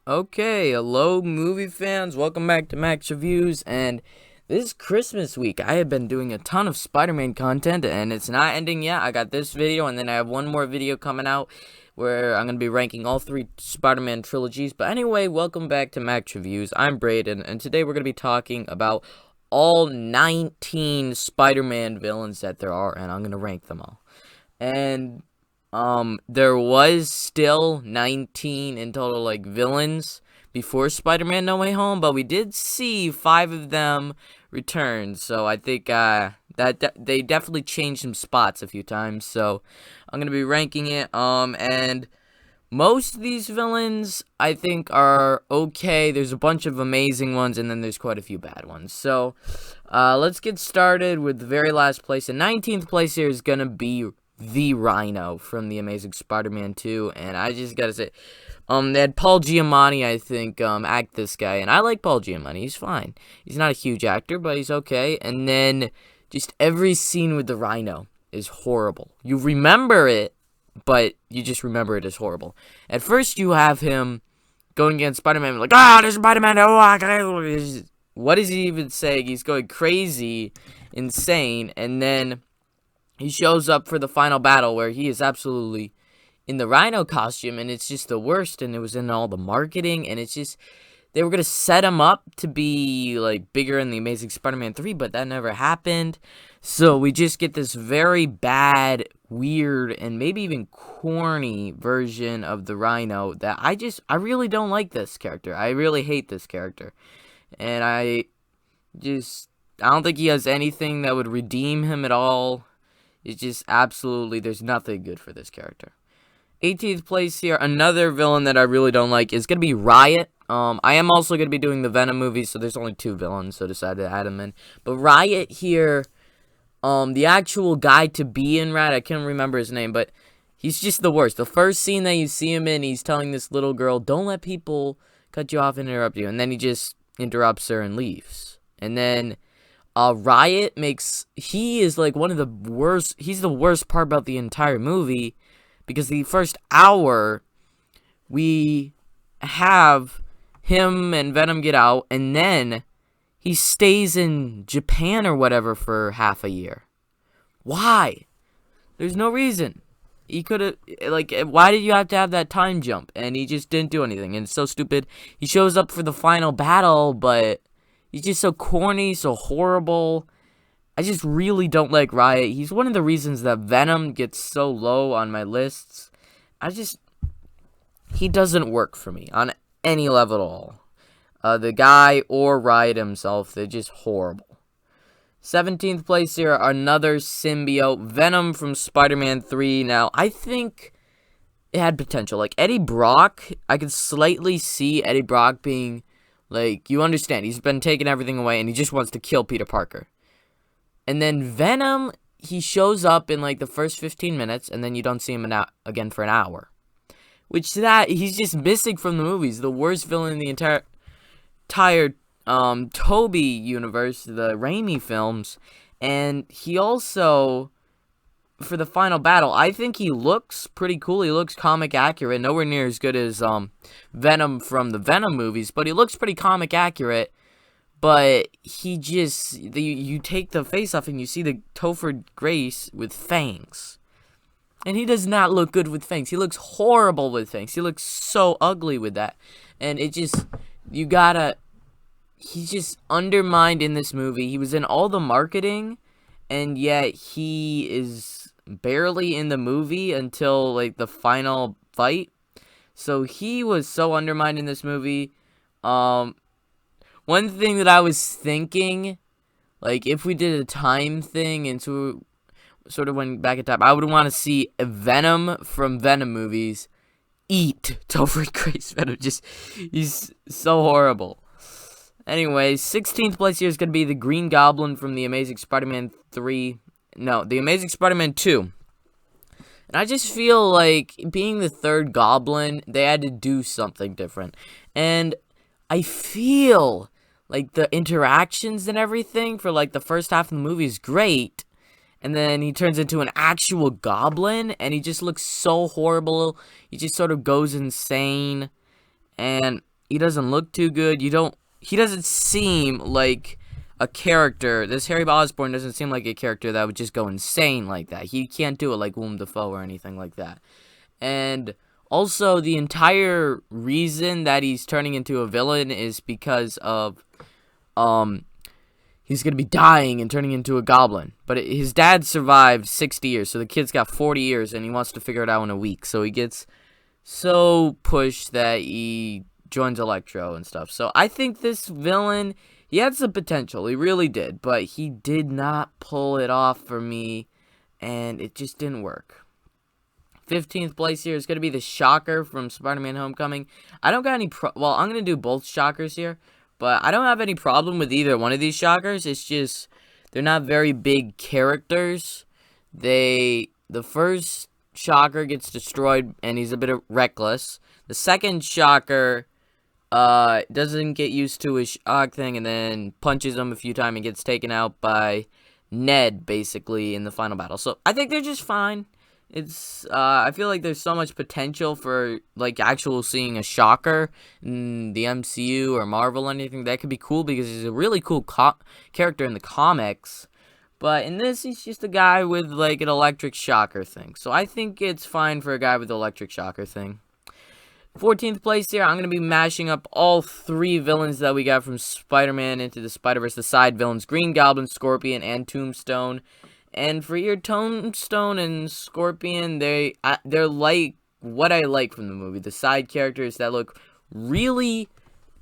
Okay, hello movie fans. Welcome back to Max Reviews. And this Christmas week, I have been doing a ton of Spider-Man content, and it's not ending yet. I got this video, and then I have one more video coming out where I'm going to be ranking all three Spider-Man trilogies. But anyway, welcome back to Max Reviews. I'm Braden, and today we're going to be talking about all 19 Spider-Man villains that there are, and I'm going to rank them all. And there was still 19 in total, like, villains before Spider-Man No Way Home, but we did see 5 of them return, so I think, they definitely changed some spots a few times, so I'm gonna be ranking it, and most of these villains, I think, are okay. There's a bunch of amazing ones, and then there's quite a few bad ones, so, let's get started with the very last place. The 19th place here is gonna be the Rhino from The Amazing Spider-Man 2, and I just gotta say, they had Paul Giamatti, I think, act this guy, and I like Paul Giamatti. He's fine. He's not a huge actor, but he's okay. And then just every scene with the Rhino is horrible. You remember it, but you just remember it as horrible. At first, you have him going against Spider-Man, like, there's Spider-Man, what is he even saying? He's going crazy, insane, and then he shows up for the final battle where he is absolutely in the Rhino costume, and it's just the worst, and it was in all the marketing, and it's just, they were going to set him up to be, like, bigger in The Amazing Spider-Man 3, but that never happened, so we just get this very bad, weird, and maybe even corny version of the Rhino that I really don't like this character. I really hate this character, and I don't think he has anything that would redeem him at all. It's just absolutely, there's nothing good for this character. 18th place here, another villain that I really don't like is going to be Riot. I am also going to be doing the Venom movies, so there's only 2 villains, so I decided to add him in. But Riot here, the actual guy to be in Riot, I can't remember his name, but he's just the worst. The first scene that you see him in, he's telling this little girl, don't let people cut you off and interrupt you. And then he just interrupts her and leaves. And then Riot he is like one of the worst, he's the worst part about the entire movie, because the first hour, we have him and Venom get out, and then he stays in Japan or whatever for half a year. Why? There's no reason. He could have, like, why did you have to have that time jump? And he just didn't do anything, and it's so stupid. He shows up for the final battle, but he's just so corny, so horrible. I just really don't like Riot. He's one of the reasons that Venom gets so low on my lists. He doesn't work for me on any level at all. The guy or Riot himself, they're just horrible. 17th place here, another symbiote, Venom from Spider-Man 3. Now, I think it had potential. Like, Eddie Brock, I could slightly see Eddie Brock being, like, you understand, he's been taking everything away, and he just wants to kill Peter Parker. And then Venom, he shows up in, like, the first 15 minutes, and then you don't see him again for an hour. He's just missing from the movies. The worst villain in the entire Tobey universe, the Raimi films. And he also, for the final battle, I think he looks pretty cool. He looks comic accurate. Nowhere near as good as Venom from the Venom movies, but he looks pretty comic accurate. But he just, you take the face off and you see the Topher Grace with fangs. And he does not look good with fangs. He looks horrible with fangs. He looks so ugly with that. And it just, he's just undermined in this movie. He was in all the marketing, and yet he is barely in the movie until, like, the final fight. So he was so undermined in this movie. One thing that I was thinking, like, if we did a time thing and so sort of went back in time, I would want to see a Venom from Venom movies eat Topher Grace Venom. He's so horrible. Anyway, 16th place here is going to be the Green Goblin from The Amazing Spider-Man 3. No, The Amazing Spider-Man 2. And I just feel like, being the third Goblin, they had to do something different. And I feel like the interactions and everything for, like, the first half of the movie is great, and then he turns into an actual goblin, and he just looks so horrible. He just sort of goes insane, and He doesn't look too good. He doesn't seem like a character. This Harry Osborn doesn't seem like a character that would just go insane like that. He can't do it like Willem Dafoe or anything like that. And also, the entire reason that he's turning into a villain is because of, he's going to be dying and turning into a goblin. But his dad survived 60 years, so the kid's got 40 years, and he wants to figure it out in a week. So he gets so pushed that he joins Electro and stuff. So I think this villain, he had some potential. He really did. But he did not pull it off for me, and it just didn't work. 15th place here is going to be the Shocker from Spider-Man Homecoming. I don't got any well, I'm going to do both Shockers here, but I don't have any problem with either one of these Shockers. It's just they're not very big characters. The first Shocker gets destroyed and he's a bit reckless. The second Shocker doesn't get used to his shock thing and then punches him a few times and gets taken out by Ned basically in the final battle. So I think they're just fine. It's, I feel like there's so much potential for, like, actual seeing a Shocker in the MCU or Marvel or anything. That could be cool because he's a really cool character in the comics. But in this, he's just a guy with, like, an electric shocker thing. So I think it's fine for a guy with an electric shocker thing. 14th place here, I'm going to be mashing up all three villains that we got from Spider-Man Into the Spider-Verse. The side villains, Green Goblin, Scorpion, and Tombstone. And for your Tombstone and Scorpion, they're like what I like from the movie. The side characters that look really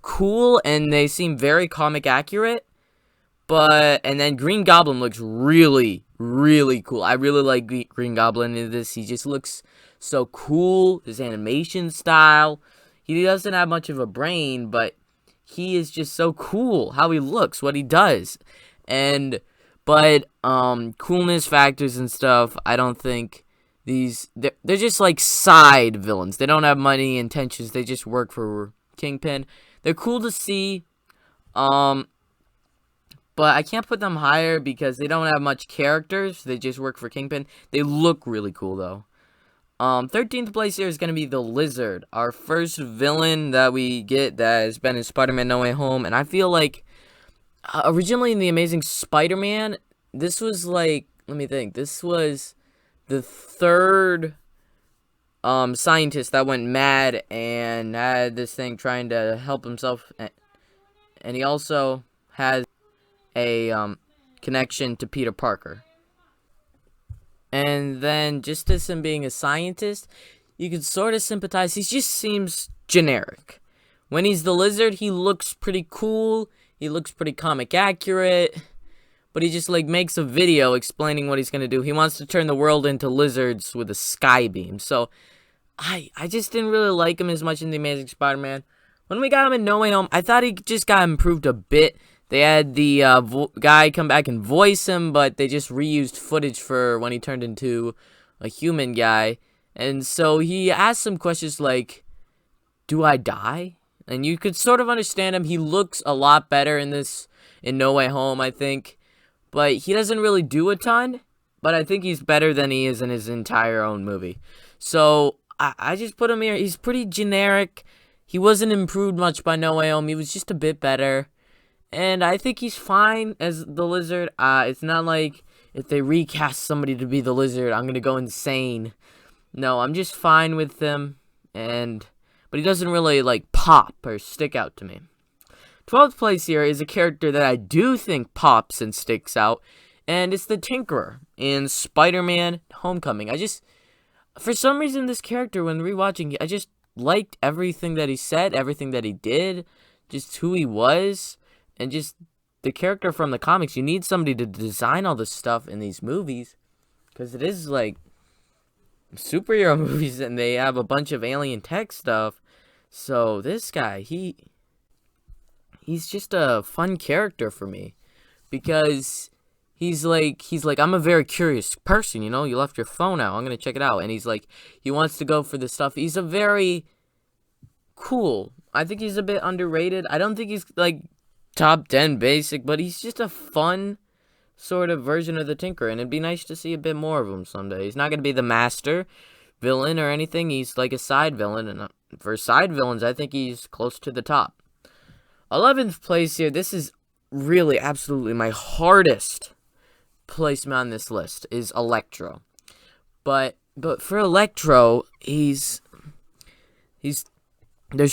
cool and they seem very comic accurate. And then Green Goblin looks really, really cool. I really like Green Goblin in this. He just looks so cool. His animation style. He doesn't have much of a brain, but he is just so cool how he looks, what he does. But coolness factors and stuff, I don't think they're just like side villains. They don't have money intentions. They just work for Kingpin. They're cool to see, but I can't put them higher because they don't have much characters. They just work for Kingpin. They look really cool though. 13th place here is going to be the Lizard, our first villain that we get that has been in Spider-Man No Way Home, and I feel like originally in The Amazing Spider-Man, this was like, let me think, this was the third scientist that went mad and had this thing trying to help himself, and he also has a connection to Peter Parker. And then, just as him being a scientist, you can sort of sympathize. He just seems generic. When he's the Lizard, he looks pretty cool. He looks pretty comic accurate, but he just, like, makes a video explaining what he's going to do. He wants to turn the world into lizards with a sky beam. So, I just didn't really like him as much in The Amazing Spider-Man. When we got him in No Way Home, I thought he just got improved a bit. They had the guy come back and voice him, but they just reused footage for when he turned into a human guy. And so he asked some questions like, do I die? And you could sort of understand him. He looks a lot better in No Way Home, I think. But he doesn't really do a ton. But I think he's better than he is in his entire own movie. So, I just put him here. He's pretty generic. He wasn't improved much by No Way Home. He was just a bit better. And I think he's fine as the Lizard. It's not like if they recast somebody to be the Lizard, I'm going to go insane. No, I'm just fine with him. But he doesn't really, like, pop or stick out to me. 12th place here is a character that I do think pops and sticks out. And it's the Tinkerer in Spider-Man Homecoming. For some reason, this character, when rewatching, I just liked everything that he said, everything that he did, just who he was, and just the character from the comics. You need somebody to design all this stuff in these movies, because it is, like, superhero movies and they have a bunch of alien tech stuff. So this guy, he's just a fun character for me because he's like I'm a very curious person, you know. You left your phone out, I'm gonna check it out. And he's like, he wants to go for the stuff. He's a very cool. I think he's a bit underrated. I don't think he's like top 10 basic, but he's just a fun sort of version of the Tinkerer, and it'd be nice to see a bit more of him someday. He's not going to be the master, villain or anything. He's like a side villain, and for side villains, I think he's close to the top. 11th place here. This is really absolutely my hardest placement on this list is Electro. But for Electro, there's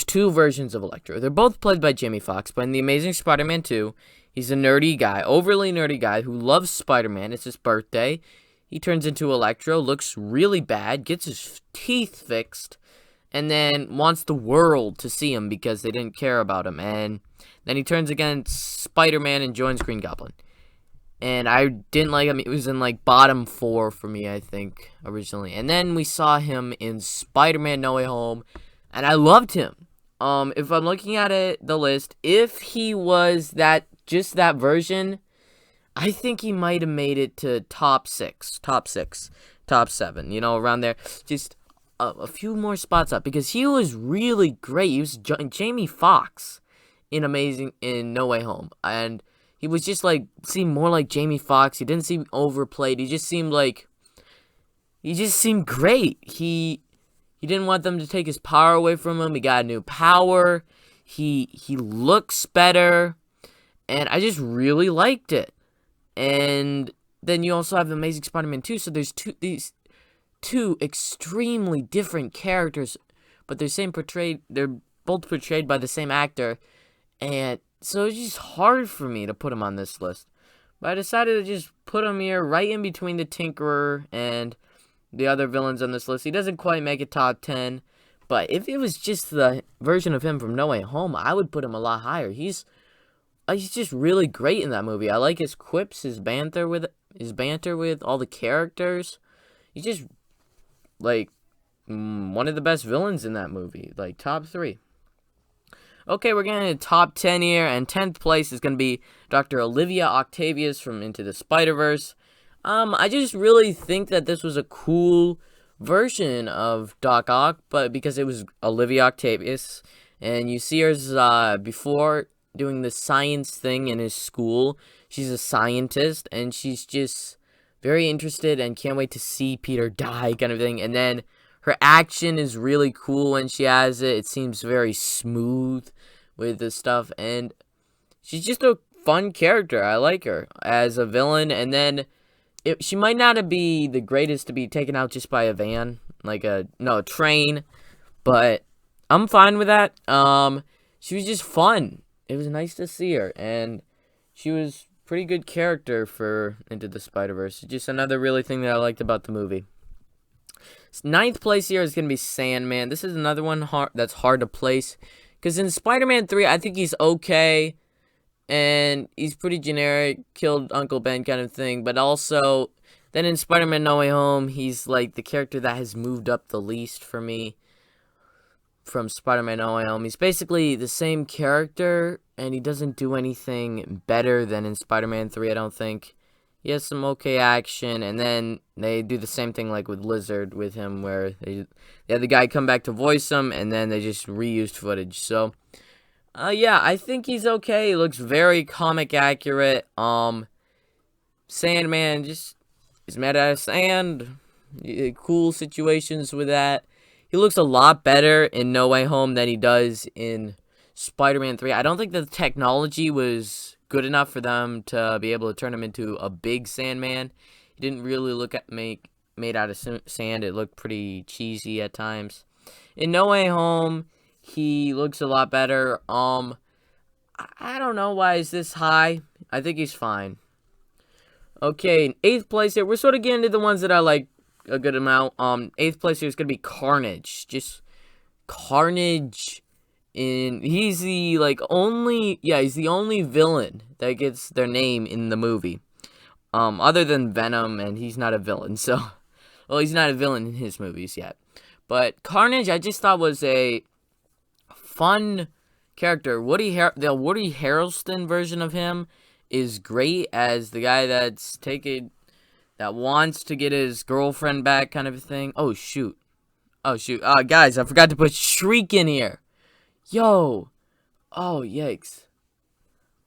two versions of Electro. They're both played by Jamie Foxx, but in The Amazing Spider-Man 2, he's a nerdy guy, overly nerdy guy who loves Spider-Man. It's his birthday. He turns into Electro, looks really bad, gets his teeth fixed, and then wants the world to see him because they didn't care about him. And then he turns against Spider-Man and joins Green Goblin. And I didn't like him. It was in like bottom 4 for me, I think, originally. And then we saw him in Spider-Man No Way Home, and I loved him. If I'm looking at the list, if he was just that version, I think he might have made it to top 6, top 7, around there. Just a few more spots up, because he was really great. He was Jamie Foxx in No Way Home, and he was just seemed more like Jamie Foxx. He didn't seem overplayed. He just seemed great. He didn't want them to take his power away from him. He got a new power. He looks better, and I just really liked it. And then you also have Amazing Spider-Man 2, so there's these two extremely different characters, but they're both portrayed by the same actor, and so it's just hard for me to put him on this list. But I decided to just put him here right in between the Tinkerer and the other villains on this list. He doesn't quite make it top 10, but if it was just the version of him from No Way Home, I would put him a lot higher. He's just really great in that movie. I like his quips, his banter with all the characters. He's just one of the best villains in that movie, top 3. Okay, we're getting to top 10 here, and 10th place is going to be Dr. Olivia Octavius from Into the Spider-Verse. I just really think that this was a cool version of Doc Ock, but because it was Olivia Octavius, and you see her before doing the science thing in his school. She's a scientist, and she's just very interested and can't wait to see Peter die, kind of thing. And then her action is really cool when she has it. It seems very smooth with the stuff, and she's just a fun character. I like her as a villain. And then she might not be the greatest to be taken out just by a van, a train, but I'm fine with that. She was just fun. It was nice to see her, and she was pretty good character for Into the Spider-Verse. Just another really thing that I liked about the movie. 9th place here is going to be Sandman. This is another one that's hard to place, because in Spider-Man 3, I think he's okay, and he's pretty generic, killed Uncle Ben kind of thing, but also, then in Spider-Man No Way Home, he's the character that has moved up the least for me from Spider-Man No Way Home. He's basically the same character, and he doesn't do anything better than in Spider-Man 3, I don't think. He has some okay action, and then they do the same thing with Lizard with him, where they had the guy come back to voice him, and then they just reused footage. So, yeah, I think he's okay. He looks very comic accurate. Sandman just is made out of sand. Cool situations with that. He looks a lot better in No Way Home than he does in Spider-Man 3. I don't think the technology was good enough for them to be able to turn him into a big Sandman. He didn't really look made out of sand. It looked pretty cheesy at times. In No Way Home, he looks a lot better. I don't know why is this high. I think he's fine. Okay, in 8th place here, we're sort of getting to the ones that I like a good amount. 8th place here is going to be Carnage. Just Carnage. He's the he's the only villain that gets their name in the movie, other than Venom, and he's not a villain. So, well, he's not a villain in his movies yet. But Carnage, I just thought was a fun character. The Woody Harrelson version of him is great as the guy that wants to get his girlfriend back, kind of a thing. Oh shoot, guys, I forgot to put Shriek in here. Yo! Oh, yikes.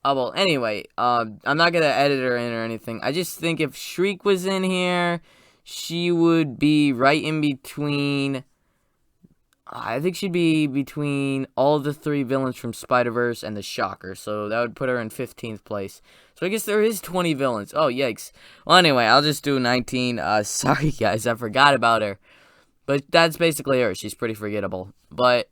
Oh, well, anyway, I'm not gonna edit her in or anything. I just think if Shriek was in here, she would be right in between. I think she'd be between all the 3 villains from Spider-Verse and the Shocker, so that would put her in 15th place. So I guess there is 20 villains. Oh, yikes. Well, anyway, I'll just do 19. Sorry, guys, I forgot about her. But that's basically her. She's pretty forgettable. But,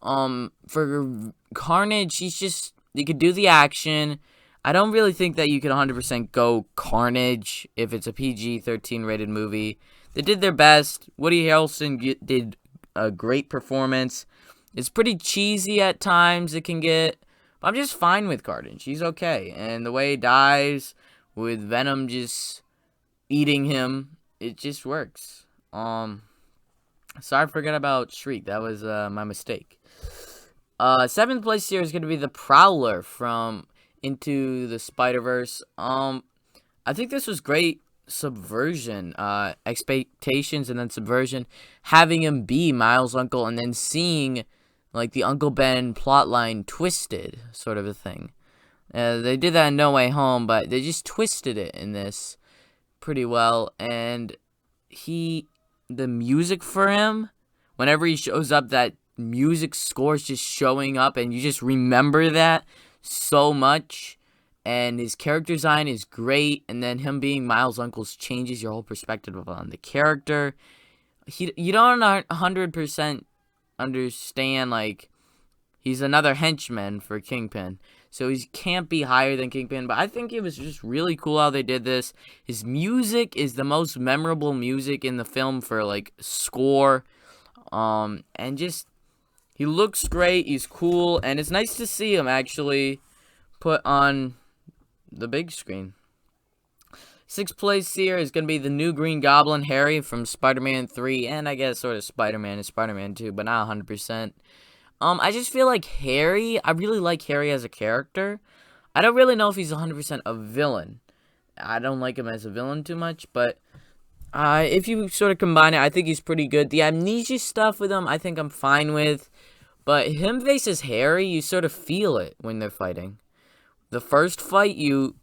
for Carnage, she's just, you could do the action. I don't really think that you could 100% go Carnage if it's a PG-13 rated movie. They did their best. Woody Harrelson did a great performance. It's pretty cheesy at times, it can get. But I'm just fine with Carnage. He's okay. And the way he dies, with Venom just eating him, it just works. Sorry I forgot about Shriek. That was my mistake. 7th place here is going to be the Prowler from Into the Spider-Verse. I think this was great subversion, expectations and then subversion, having him be Miles' uncle and then seeing like the Uncle Ben plotline twisted, sort of a thing. They did that in No Way Home, but they just twisted it in this pretty well. And the music for him, whenever he shows up, that music score is just showing up, and you just remember that so much. And his character design is great, and then him being Miles' uncle changes your whole perspective on the character. You don't 100% understand, like, he's another henchman for Kingpin, so he can't be higher than Kingpin, but I think it was just really cool how they did this. His music is the most memorable music in the film for, like, score, and just, he looks great, he's cool, and it's nice to see him actually put on the big screen. 6th place here is going to be the new Green Goblin, Harry, from Spider-Man 3, and I guess sort of Spider-Man and Spider-Man 2, but not 100%. I just feel like Harry, I really like Harry as a character. I don't really know if he's 100% a villain. I don't like him as a villain too much, but if you sort of combine it, I think he's pretty good. The amnesia stuff with him, I think I'm fine with, but him versus Harry, you sort of feel it when they're fighting. The first fight, you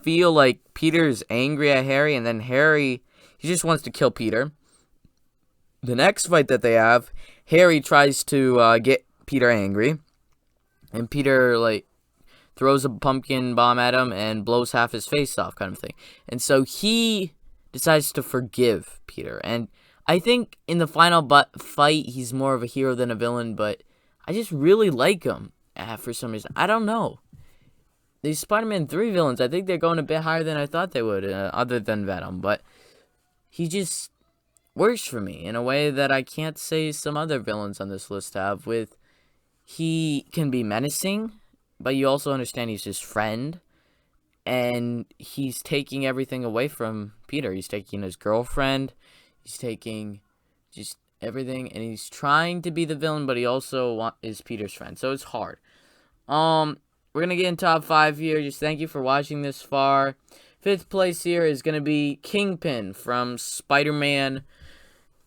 feel like Peter's angry at Harry, and then Harry, he just wants to kill Peter. The next fight that they have, Harry tries to get Peter angry, and Peter, like, throws a pumpkin bomb at him and blows half his face off, kind of thing. And so he decides to forgive Peter, and I think in the final fight, he's more of a hero than a villain, but I just really like him for some reason. I don't know. These Spider-Man 3 villains, I think they're going a bit higher than I thought they would, other than Venom. But he just works for me in a way that I can't say some other villains on this list have. He can be menacing, but you also understand he's his friend. And he's taking everything away from Peter. He's taking his girlfriend. He's taking just everything. And he's trying to be the villain, but he also is Peter's friend. So it's hard. We're going to get in top 5 here. Just thank you for watching this far. 5th place here is going to be Kingpin from Spider-Man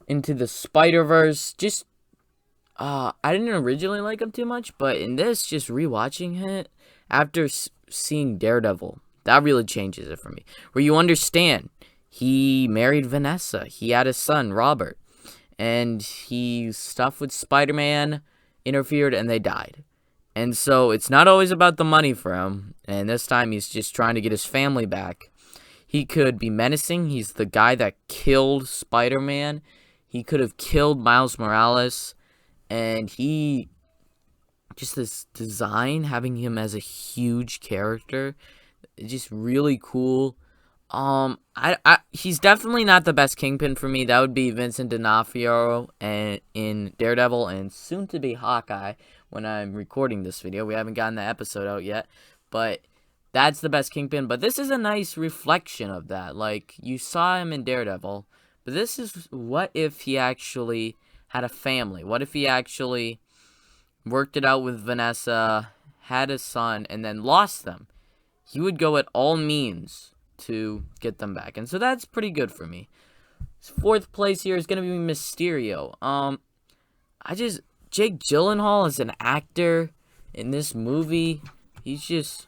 Into the Spider-Verse. Just, I didn't originally like him too much, but in this, just rewatching it, after seeing Daredevil, that really changes it for me. Where you understand, he married Vanessa. He had a son, Robert. And stuff with Spider-Man interfered, and they died. And so it's not always about the money for him. And this time he's just trying to get his family back. He could be menacing. He's the guy that killed Spider-Man. He could have killed Miles Morales. And just this design, having him as a huge character, just really cool. He's definitely not the best Kingpin for me. That would be Vincent D'Onofrio in Daredevil and soon to be Hawkeye when I'm recording this video. We haven't gotten the episode out yet, but that's the best Kingpin. But this is a nice reflection of that. Like, you saw him in Daredevil, but this is what if he actually had a family? What if he actually worked it out with Vanessa, had a son, and then lost them? He would go at all means to get them back. And so that's pretty good for me. 4th place here is going to be Mysterio. Jake Gyllenhaal is an actor in this movie. He's just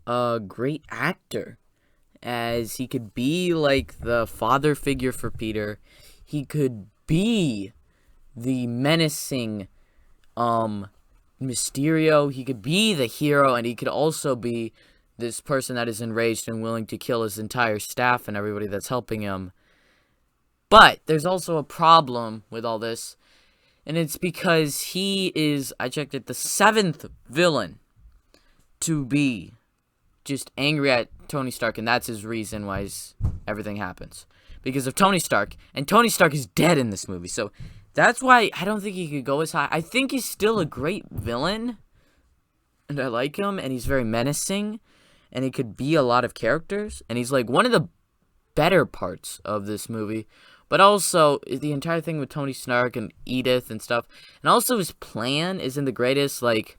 a great actor. as he could be like the father figure for Peter. He could be the menacing Mysterio. He could be the hero, and he could also be this person that is enraged and willing to kill his entire staff and everybody that's helping him. But there's also a problem with all this, and it's because he is, I checked it, the 7th villain to be just angry at Tony Stark, and that's his reason why everything happens. Because of Tony Stark, and Tony Stark is dead in this movie, so that's why I don't think he could go as high. I think he's still a great villain, and I like him, and he's very menacing, and he could be a lot of characters, and he's like one of the better parts of this movie. But also, the entire thing with Tony Stark and Edith and stuff, and also his plan isn't the greatest. Like,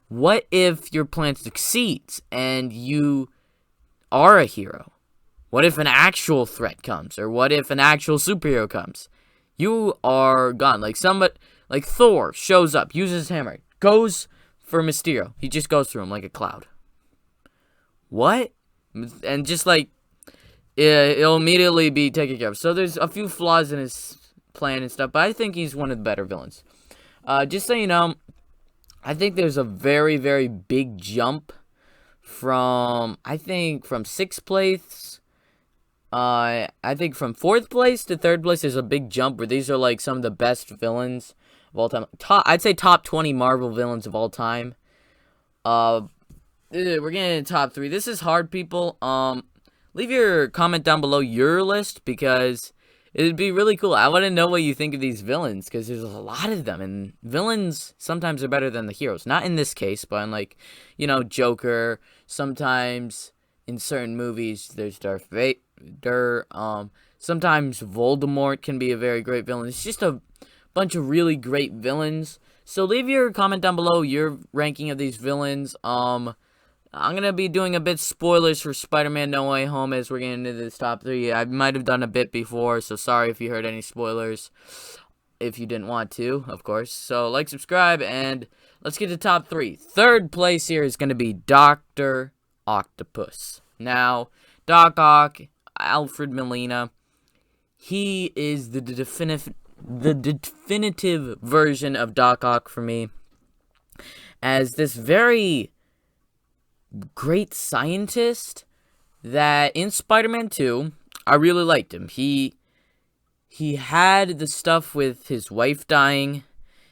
what if your plan succeeds and you are a hero? What if an actual threat comes? Or what if an actual superhero comes? You are gone. Like Thor shows up, uses his hammer, goes for Mysterio. He just goes through him like a cloud. What? And just like, it'll immediately be taken care of. So there's a few flaws in his plan and stuff, but I think he's one of the better villains. Just so you know, I think there's a very, very big jump from 6th place. I think from 4th place to 3rd place, there's a big jump where these are like some of the best villains of all time. I'd say top 20 Marvel villains of all time. We're getting into top 3. This is hard, people. Leave your comment down below your list, because it'd be really cool. I want to know what you think of these villains, because there's a lot of them, and villains sometimes are better than the heroes. Not in this case, but in, like, Joker. Sometimes in certain movies there's Darth Vader. Sometimes Voldemort can be a very great villain. It's just a bunch of really great villains. So leave your comment down below your ranking of these villains. I'm going to be doing a bit spoilers for Spider-Man No Way Home as we're getting into this top 3. I might have done a bit before, so sorry if you heard any spoilers. If you didn't want to, of course. So like, subscribe, and let's get to top 3. 3rd place here is going to be Dr. Octopus. Now, Doc Ock, Alfred Molina, he is the definitive version of Doc Ock for me. As this very great scientist that in Spider-Man 2, I really liked him. He had the stuff with his wife dying.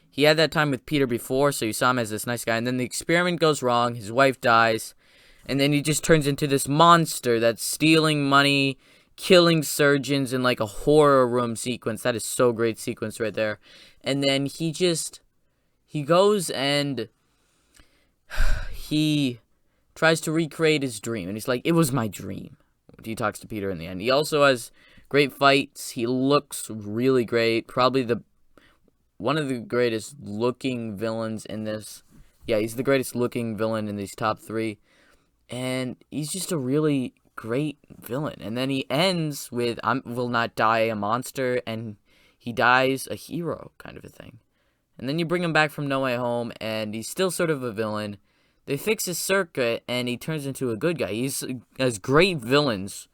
He had that time with Peter before, so you saw him as this nice guy. And then the experiment goes wrong, his wife dies, and then he just turns into this monster that's stealing money, killing surgeons in like a horror room sequence. That is so great sequence right there. And then he goes and he tries to recreate his dream, and he's like, it was my dream. He talks to Peter in the end. He also has great fights. He looks really great. Probably one of the greatest looking villains in this. Yeah, he's the greatest looking villain in these top 3. And he's just a really great villain. And then he ends with, I will not die a monster, and he dies a hero, kind of a thing. And then you bring him back from No Way Home, and he's still sort of a villain. They fix his circuit, and he turns into a good guy. He has great villains.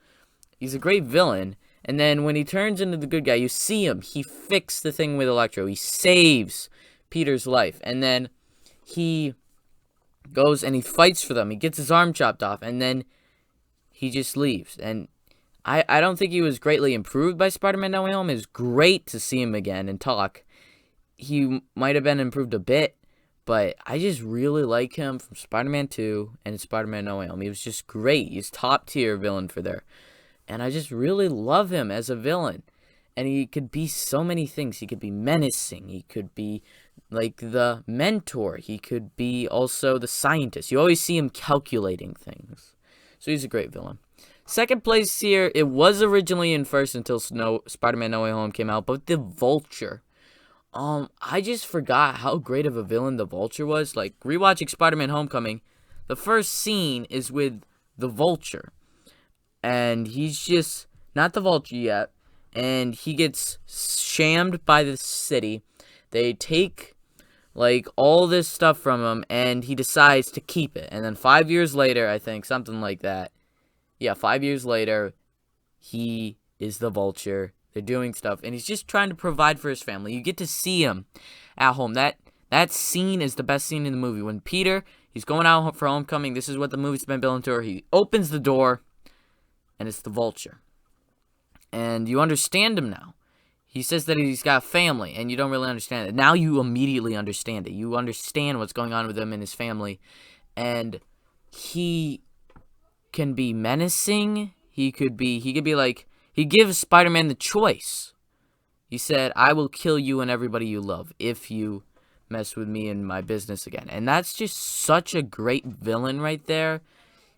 He's a great villain. And then when he turns into the good guy, you see him. He fixed the thing with Electro. He saves Peter's life. And then he goes and he fights for them. He gets his arm chopped off. And then he just leaves. And I don't think he was greatly improved by Spider-Man No Way Home. It's great to see him again and talk. He might have been improved a bit, but I just really like him from Spider-Man 2 and Spider-Man No Way Home. He was just great. He's top tier villain for there. And I just really love him as a villain. And he could be so many things. He could be menacing. He could be like the mentor. He could be also the scientist. You always see him calculating things. So he's a great villain. 2nd place here, it was originally in 1st until Spider-Man No Way Home came out, but the Vulture. I just forgot how great of a villain the Vulture was. Like, rewatching Spider-Man Homecoming, the first scene is with the Vulture. And he's just not the Vulture yet. And he gets shammed by the city. They take, like, all this stuff from him, and he decides to keep it. And then 5 years later, I think, something like that. yeah, 5 years later, he is the Vulture. They're doing stuff, and he's just trying to provide for his family. You get to see him at home. That scene is the best scene in the movie. When Peter, he's going out for homecoming. This is what the movie's been building to. He opens the door, and it's the Vulture. And you understand him now. He says that he's got a family, and you don't really understand it. Now you immediately understand it. You understand what's going on with him and his family. And he can be menacing. He could be like, he gives Spider-Man the choice. He said, I will kill you and everybody you love if you mess with me and my business again. And that's just such a great villain right there.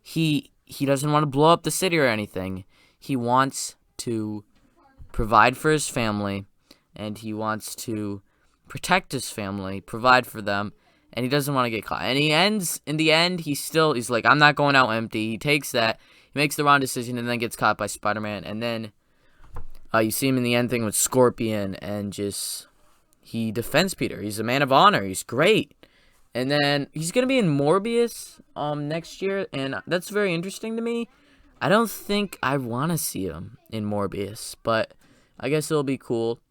He doesn't want to blow up the city or anything. He wants to provide for his family, and he wants to protect his family, provide for them, and he doesn't want to get caught. And in the end, he's like, I'm not going out empty. He takes that, he makes the wrong decision, and then gets caught by Spider-Man. And then you see him in the end thing with Scorpion, and just, he defends Peter. He's a man of honor. He's great. And then he's going to be in Morbius next year, and that's very interesting to me. I don't think I want to see him in Morbius, but I guess it'll be cool.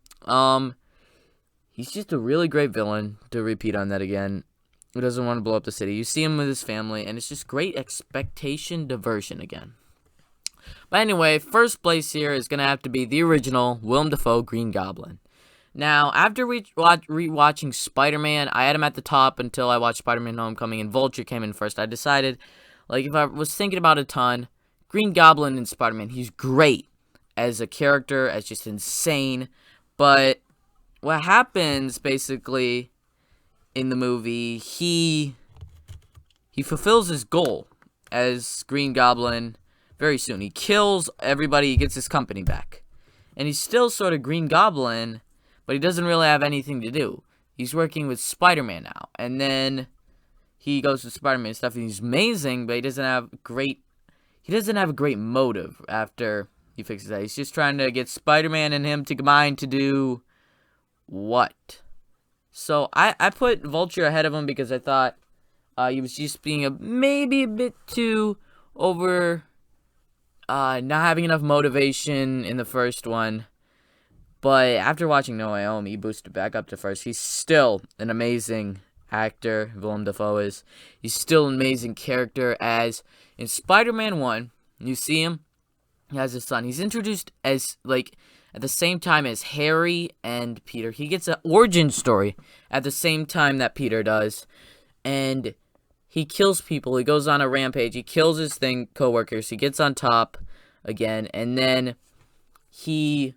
He's just a really great villain, to repeat on that again, who doesn't want to blow up the city. You see him with his family, and it's just great expectation diversion again. But anyway, first place here is going to have to be the original Willem Dafoe Green Goblin. Now, after rewatching Spider-Man, I had him at the top until I watched Spider-Man Homecoming, and Vulture came in first. I decided, like, if I was thinking about a ton, Green Goblin and Spider-Man, he's great as a character, as just insane. But what happens, basically, in the movie, he fulfills his goal as Green Goblin very soon. He kills everybody, he gets his company back. And he's still sort of Green Goblin, but he doesn't really have anything to do. He's working with Spider-Man now. And then he goes to Spider-Man and stuff, and he's amazing, but he doesn't have a great motive after he fixes that. He's just trying to get Spider-Man and him to combine to do what? So I put Vulture ahead of him because I thought he was just being maybe a bit too over, not having enough motivation in the first one. But after watching No Way Home, he boosted back up to first. He's still an amazing actor, Willem Dafoe is. He's still an amazing character, as in Spider-Man 1, you see him, he has his son. He's introduced as, like, at the same time as Harry and Peter. He gets an origin story at the same time that Peter does. And he kills people. He goes on a rampage. He kills his co-workers. He gets on top again. And then he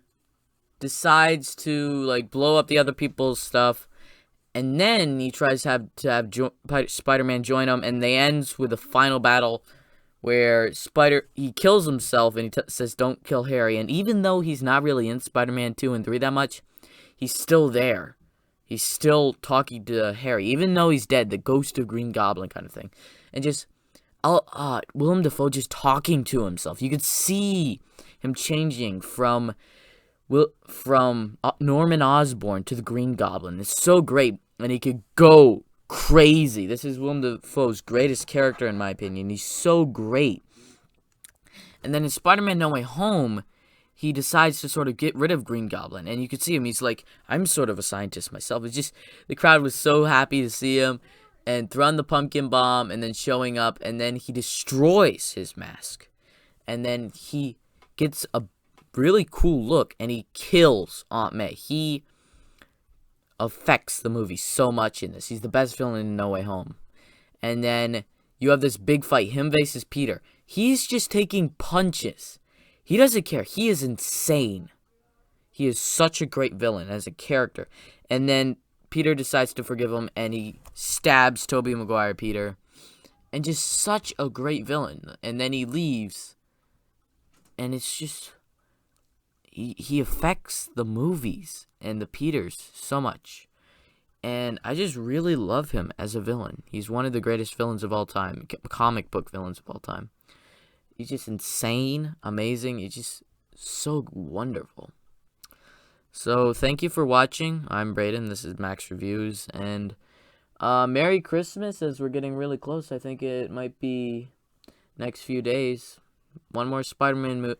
decides to, like, blow up the other people's stuff. And then he tries to have Spider-Man join him. And they ends with a final battle where he kills himself, and he says, don't kill Harry. And even though he's not really in Spider-Man 2 and 3 that much, he's still there. He's still talking to Harry, even though he's dead, the ghost of Green Goblin kind of thing. And just, Willem Dafoe just talking to himself. You could see him changing from Norman Osborn to the Green Goblin. It's so great, and he could go crazy. This is Willem Dafoe's greatest character, in my opinion. He's so great. And then in Spider-Man No Way Home, he decides to sort of get rid of Green Goblin. And you could see him. He's like, I'm sort of a scientist myself. It's just, the crowd was so happy to see him. And throwing the pumpkin bomb, and then showing up. And then he destroys his mask. And then he gets a really cool look. And he kills Aunt May. He affects the movie so much in this. He's the best villain in No Way Home. And then you have this big fight, him versus Peter. He's just taking punches. He doesn't care. He is insane. He is such a great villain as a character. And then Peter decides to forgive him, and he stabs Tobey Maguire Peter. And just such a great villain. And then he leaves. And it's just, he affects the movies and the Peters so much. And I just really love him as a villain. He's one of the greatest villains of all time. Comic book villains of all time. He's just insane, amazing. He's just so wonderful. So, thank you for watching. I'm Brayden. This is Max Reviews. And Merry Christmas, as we're getting really close. I think it might be next few days. one more Spider-Man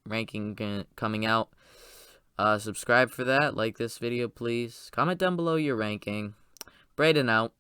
ranking coming out. Subscribe for that. Like this video, please. Comment down below your ranking. Braden out.